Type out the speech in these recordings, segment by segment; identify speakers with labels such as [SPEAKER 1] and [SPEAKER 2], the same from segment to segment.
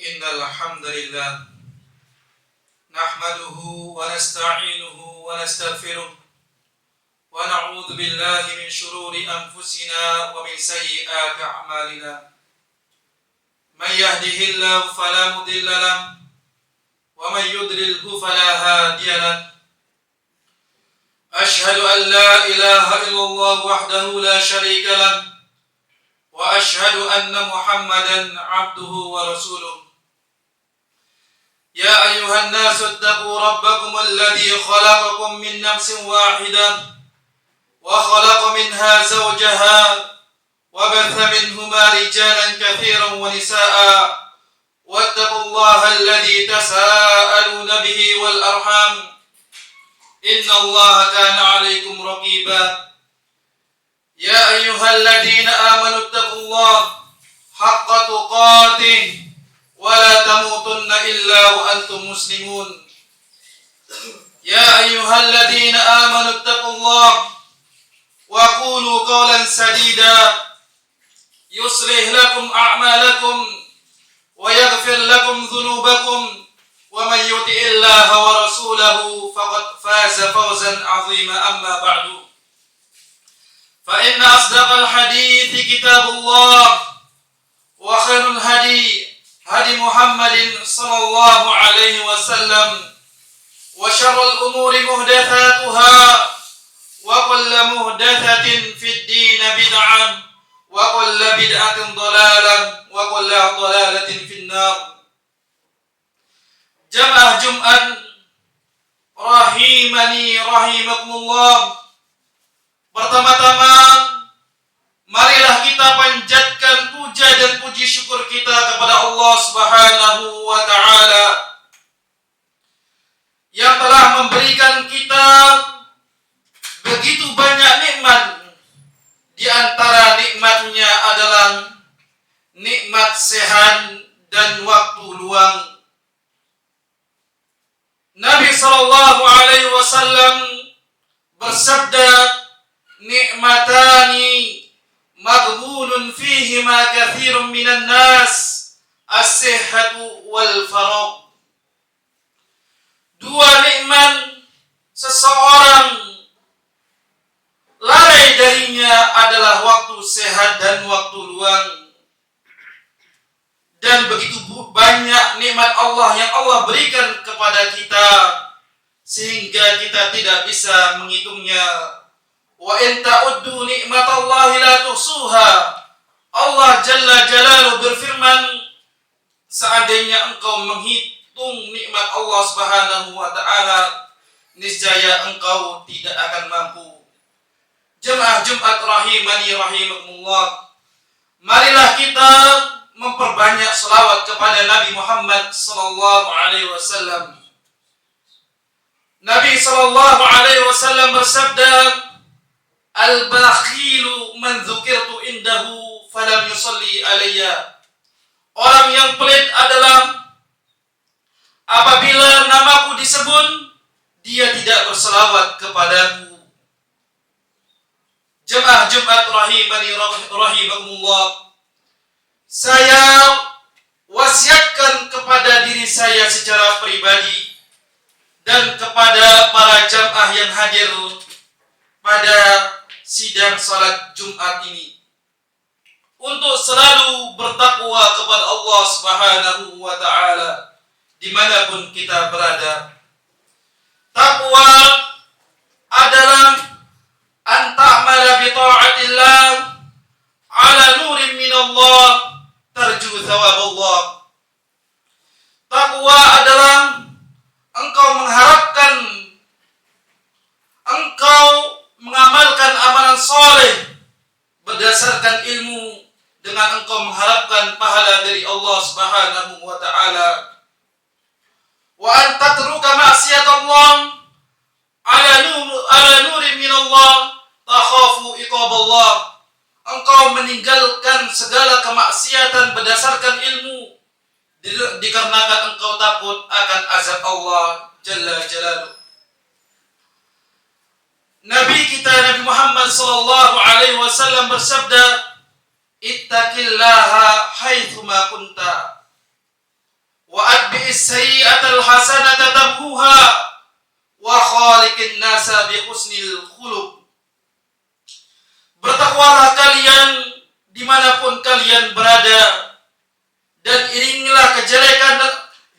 [SPEAKER 1] إن الحمد لله نحمده ونستعينه ونستغفره ونعوذ بالله من شرور أنفسنا ومن سيئات أعمالنا من يهده الله فلا مضل له ومن يضلله فلا هادي له أشهد أن لا إله إلا الله وحده لا شريك له وأشهد أن محمدا عبده ورسوله يا أيها الناس اتقوا ربكم الذي خلقكم من نفس واحدة وخلق منها زوجها وبث منهما رجالا كثيرا ونساء واتقوا الله الذي تساءلون به والأرحام إن الله كان عليكم رقيبا يا أيها الذين آمنوا اتقوا الله حق تقاته ولا تموتن إلا وأنتم مسلمون يا أيها الذين آمنوا اتقوا الله وقولوا قولا سديدا يصلح لكم أعمالكم ويغفر لكم ذنوبكم ومن يطع الله ورسوله فقد فاز فوزا عظيما أما بعد فإن أصدق الحديث كتاب الله وخير الهدي هدي محمد صلى الله عليه وسلم وشر الأمور محدثاتها وكل محدثة في الدين بدعة وكل بدعة ضلالة وكل ضلالة في النار. Jamaah Jumat rahimani rahimakumullah. Pertama-tama marilah kita panjatkan puja dan puji syukur kita kepada Allah Subhanahu wa taala yang telah memberikan kita begitu banyak nikmat. Di antara nikmatnya adalah nikmat sehat dan waktu luang. Nabi sallallahu alaihi wasallam bersabda, "Ni'matani maghbunun fihima katsirun minan nas, as-sihhatu wal faragh." Dua nikmat seseorang lalai darinya adalah waktu sehat dan waktu luang. Dan begitu banyak nikmat Allah yang Allah berikan kepada kita sehingga kita tidak bisa menghitungnya. Wa in ta'uddu nikmatallahi la tuhsuha. Allah Jalla Jalaluhu berfirman, seandainya engkau menghitung nikmat Allah Subhanahu wa taala, niscaya engkau tidak akan mampu. Jemaah Jumat rahimani rahimakumullah. Marilah kita memperbanyak selawat kepada Nabi Muhammad sallallahu alaihi wasallam. Nabi sallallahu alaihi wasallam bersabda, "Al-bakhilu man dzukirtu indahu falam yusalli alayya." Orang yang pelit adalah apabila namaku disebut, dia tidak berselawat kepadaku. Jemaah Jumat rahimani rahimakumullah. Saya wasiatkan kepada diri saya secara pribadi dan kepada para jamaah yang hadir pada sidang salat Jumat ini untuk selalu bertakwa kepada Allah Subhanahu wa taala dimanapun kita berada. Takwa adalah an ta'mala bi ta'atillah ala nurin min Allah tarju thawab Allah. Takwa adalah engkau mengharapkan, engkau mengamalkan amalan soleh berdasarkan ilmu dengan engkau mengharapkan pahala dari Allah Subhanahu wa taala. Wa an tatruka ma'siyat Allah ala nurin min Allah takhafu iqab Allah. Engkau meninggalkan segala kemaksiatan berdasarkan ilmu dikarenakan engkau takut akan azab Allah Jalla Jalaluhu. Nabi kita Nabi Muhammad sallallahu alaihi wasallam bersabda, "Ittaqillaha haitsuma kunta." wa atbi'is sayyi'atal hasanata tamhuha wa khaliqin nasa bi husnil khuluq. Bertakwalah kalian dimanapun kalian berada, dan iringilah kejelekan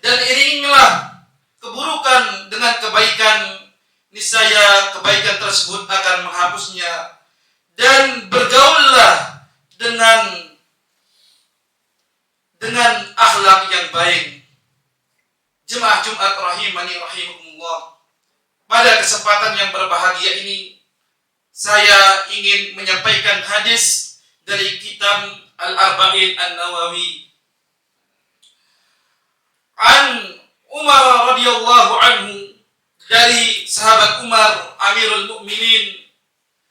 [SPEAKER 1] dan iringilah keburukan dengan kebaikan, niscaya kebaikan tersebut akan menghapusnya. Dan bergaullah dengan akhlak yang baik. Jemaah Jumat rahimani rahimakumullah. Pada kesempatan yang berbahagia ini, saya ingin menyampaikan hadis dari kitab Al-Arba'in An-Nawawi. An Umar radhiyallahu anhu, dari sahabat Umar Amirul Mukminin,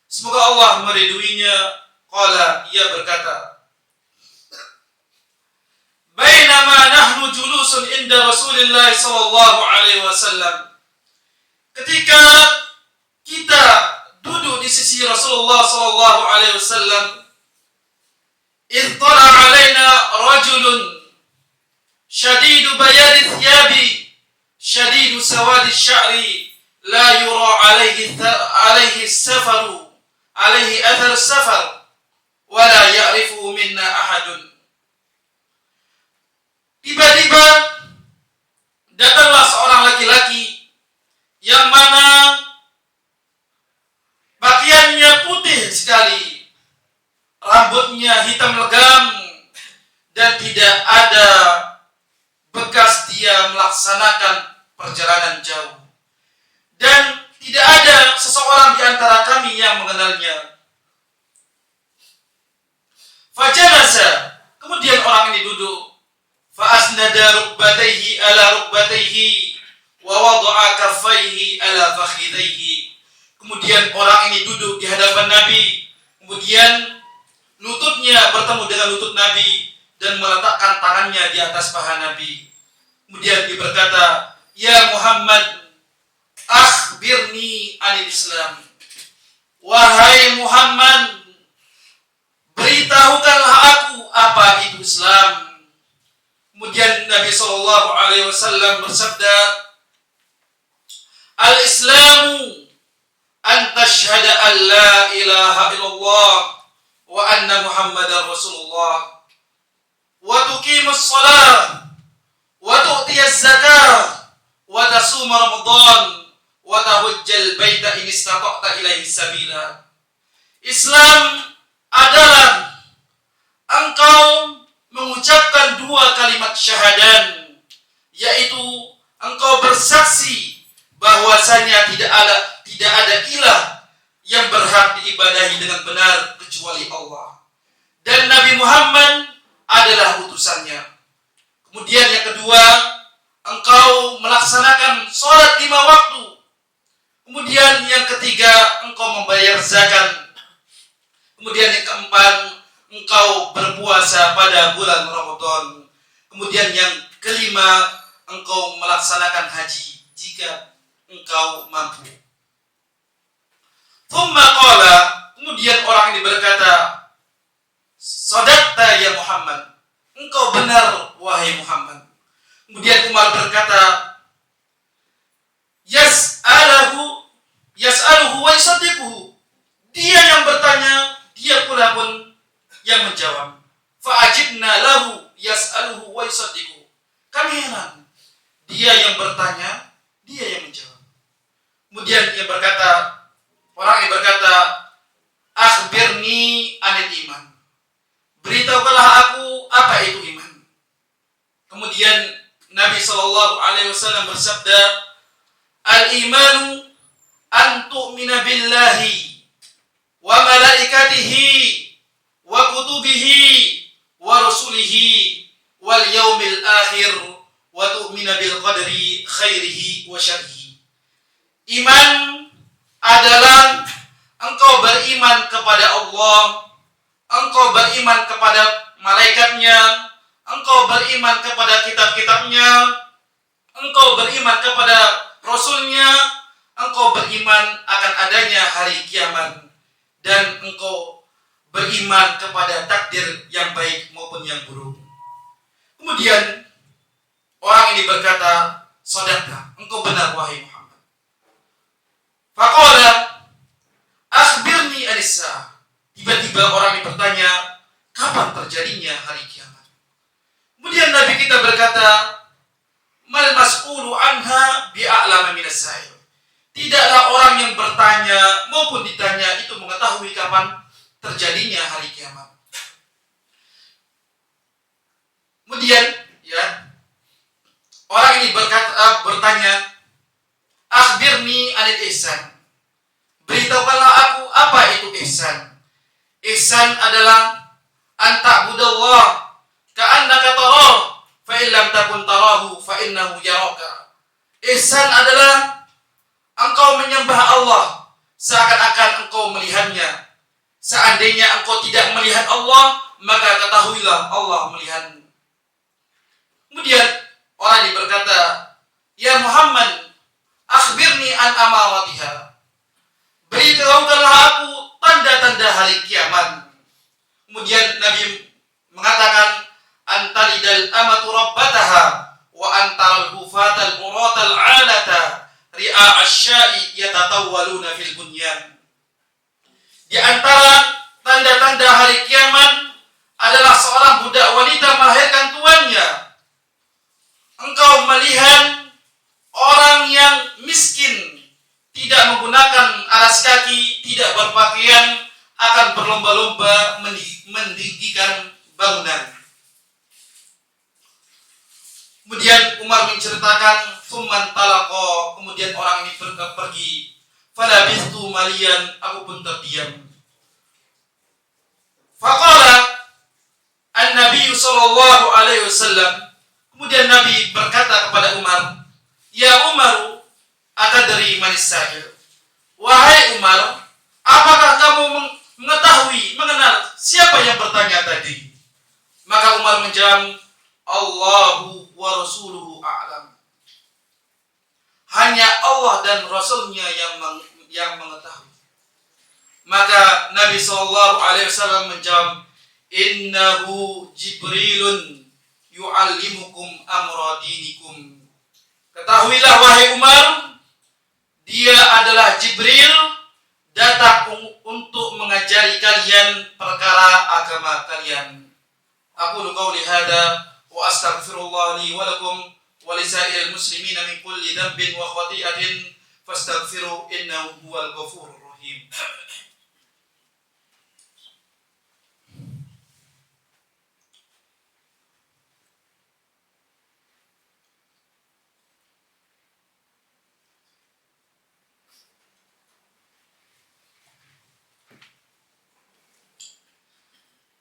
[SPEAKER 1] semoga Allah meridhoinya, qala, ia berkata, bainama nahnu julusun inda Rasulillah sallallahu alaihi wasallam, ketika kita duduk di sisi Rasulullah sallallahu alaihi wasallam, ittala alaina rajulun syadidu bayadi thiyabi syadidu sawadi sya'ri la yura alaihi safaru alaihi athar safar wa la ya'rifu minna ahadun. Tiba-tiba datanglah seorang laki-laki yang mana pakaiannya putih sekali, rambutnya hitam legam, dan tidak ada bekas dia melaksanakan perjalanan jauh, dan tidak ada seseorang di antara kami yang mengenalnya. Fajalasa, kemudian orang ini duduk. Fa'asnada rukbatayhi ala rukbatayhi wa wada'a kaffayhi ala fakhidayhi. Kemudian orang ini duduk di hadapan Nabi, kemudian lututnya bertemu dengan lutut Nabi dan meletakkan tangannya di atas paha Nabi. Kemudian dia berkata, ya Muhammad, akhbirni anil Islam. Wahai Muhammad, beritahukanlah aku apa itu Islam. Kemudian Nabi sallallahu alaihi wasallam bersabda, al-Islamu an tashhada an la ilaha illallah wa anna Muhammadar Rasulullah wa tuqimus shalah wa tu'tiyaz zakah wa tasuma Ramadan wa tahujjal baita in istata'ta ilaihi sabila. Islam adalah engkau mengucapkan dua kalimat syahadat, yaitu engkau bersaksi bahwasanya tidak ada ilah yang berhak diibadahi dengan benar kecuali Allah, dan Nabi Muhammad adalah utusannya. Kemudian yang kedua, engkau melaksanakan sholat 5 waktu. Kemudian yang ketiga, engkau membayar zakat. Kemudian yang keempat, engkau berpuasa pada bulan Ramadan. Kemudian yang kelima, engkau melaksanakan haji jika engkau mampu. Thumma qala, kemudian orang ini berkata, sadaqta ya Muhammad, engkau benar wahai Muhammad. Kemudian Umar berkata, yas'aluhu wa yusaddiquhu, dia yang bertanya, dia pula pun yang menjawab. Fa'ajibna lahu yas'aluhu wa yusaddiquhu. Kami heran, dia yang bertanya, dia yang menjawab. Kemudian orang yang berkata, akhbirni anil iman, beritahukanlah aku apa itu iman. Kemudian Nabi SAW bersabda, al-imanu an tu'mina billahi wa malaikatihi wa kutubihi wa rusulihi wal yaumil akhir wa tu'mina bil qadri khairihi wa syarrihi. Iman adalah engkau beriman kepada Allah, engkau beriman kepada malaikatnya, engkau beriman kepada kitab-kitabnya, engkau beriman kepada rasulnya, engkau beriman akan adanya hari kiamat, dan engkau beriman kepada takdir yang baik maupun yang buruk. Kemudian Orang ini berkata, "Shadaqta, engkau benar wahai Muhammad." Faqala, "Akhbirni anis saah." Tiba-tiba orang ini bertanya, kapan terjadinya hari kiamat? Kemudian Nabi kita berkata, "Mal mas'ulu anha bi'a'lama minas sa'il." Tidaklah orang yang bertanya maupun ditanya itu mengetahui kapan terjadinya hari kiamat. Kemudian, orang ini bertanya, "Akhbirni anil ihsan." Beritahukanlah aku apa itu ihsan. Ihsan adalah anta'budallah ka'annaka tarahu fa in lam takun tarahu fa innahu yaraka. Ihsan adalah engkau menyembah Allah seakan-akan engkau melihatnya. Seandainya engkau tidak melihat Allah, maka ketahuilah Allah melihatmu. Kemudian orang ini berkata, "Ya Muhammad, akhbirni an amaratiha." Beritahukanlah aku tanda-tanda hari kiamat. Kemudian Nabi mengatakan, "Antalidal amatu rabbataha wa antaral hufatal quratal alata ri'a asya'i yatatawwaluna fil bunyan." Di antara tanda-tanda hari kiamat adalah seorang budak wanita melahirkan tuannya. Engkau melihat orang yang miskin, tidak menggunakan alas kaki, tidak berpakaian, akan berlomba-lomba mendirikan bangunan. Kemudian Umar menceritakan, "Tsumman talaqa." Kemudian orang ini pergi. "Falabistu maliyan." Aku pun terdiam. Faqala an-Nabi sallallahu alaihi wasallam. Kemudian Nabi berkata kepada Umar, "Ya Umar, atadri manis sa'il?" Wahai Umar, apakah kamu mengenal siapa yang bertanya tadi? Maka Umar menjawab, "Allahu wa rasuluhu a'lam." Hanya Allah dan Rasulnya yang mengetahui. Maka Nabi SAW menjawab, "Innahu Jibrilun yu'allimukum amra dinikum." Ketahuilah wahai Umar, dia adalah Jibril datang untuk mengajari kalian perkara agama kalian. Aku qauli hada wa astaghfirullah li wa lakum wa lisairil muslimina min kulli dhanbin wa khati'atin fastaghfiru innahu huwal ghafurur rahim.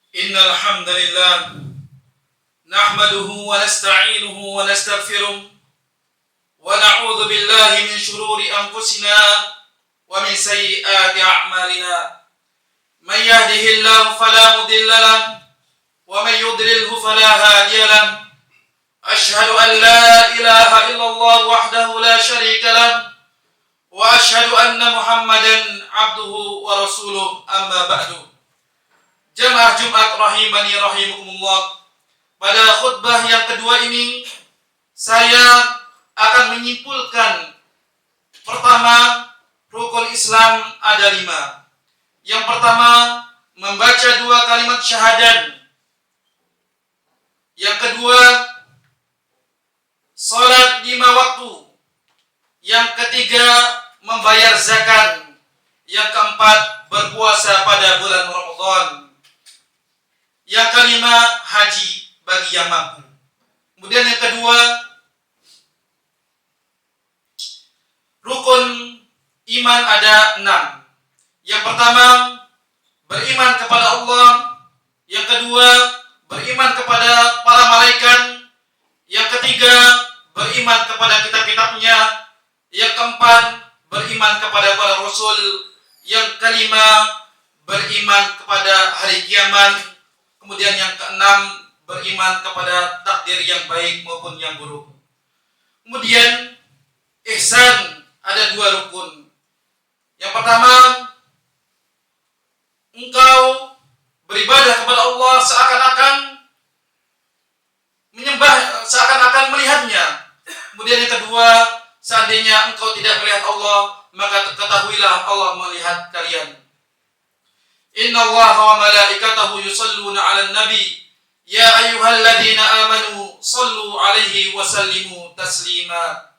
[SPEAKER 1] Innal hamdalillah nahmaduhu wa nasta'inuhu wa nastaghfiruh wa na'udzu billahi min shururi anfusina wa min sayyiati a'malina. Man yahdihillahu fala mudilla lahu wa man yudlilhu fala hadiya lahu. Ashhadu an la ilaha illallah wahdahu la syarika lahu wa ashhadu anna Muhammadan abduhu wa rasuluh, amma ba'du. Jamaah Jumat rahimani rahimakumullah. Pada khutbah yang kedua ini saya akan menyimpulkan, pertama, rukun Islam ada 5. Yang pertama, membaca 2 kalimat syahadat. Yang kedua, salat 5 waktu. Yang ketiga, membayar zakat. Yang keempat, berpuasa pada bulan Ramadan. Yang kelima, haji bagi yang mampu. Kemudian yang kedua, rukun iman ada 6. Yang pertama, beriman kepada Allah. Yang kedua, beriman kepada para malaikat. Yang ketiga, beriman kepada kitab-kitabnya. Yang keempat, beriman kepada para rasul. Yang kelima, beriman kepada hari kiamat. Kemudian yang keenam, beriman kepada takdir yang baik maupun yang buruk. Kemudian ihsan ada 2 rukun. Yang pertama, engkau beribadah kepada Allah seakan-akan melihatnya. engkau tidak melihat Allah, maka ketahuilah Allah melihat kalian. Inna Allah wa malaikatahu yusalluna 'alan nabi ya ayyuhalladzina amanu sallu 'alaihi wa sallimu taslima.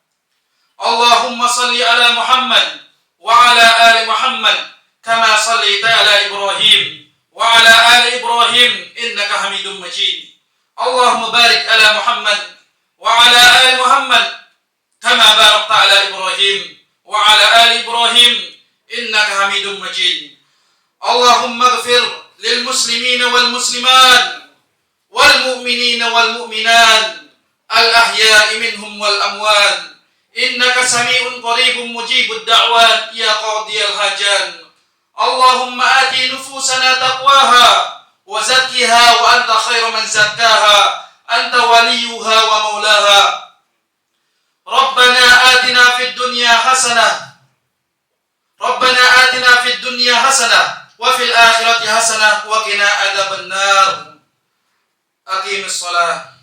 [SPEAKER 1] Allahumma salli ala Muhammad wa ala ali Muhammad kama sallaita ala Ibrahim wa ala ali Ibrahim innaka Hamidum Majid. Allahumma barik ala Muhammad wa ala ali Muhammad kama barakta ala Ibrahim wa ala ali Ibrahim innaka Hamidum Majid. Allahumma ighfir lil muslimina wal muslimat wal mu'minina wal mu'minat al ahya'i minhum wal amwat innaka sami'un qaribun mujibud da'wat ya qadiyal hajat. Allahumma ati nufusana taqwaha wa zakkiha wa anta khairu man zakkaha anta waliyuha wa maulaha. Rabbana atina fid dunya hasanah Rabbana atina fid dunya hasanah wa fil akhirati hasanah wa qina adzabannar. Aqimus shalah.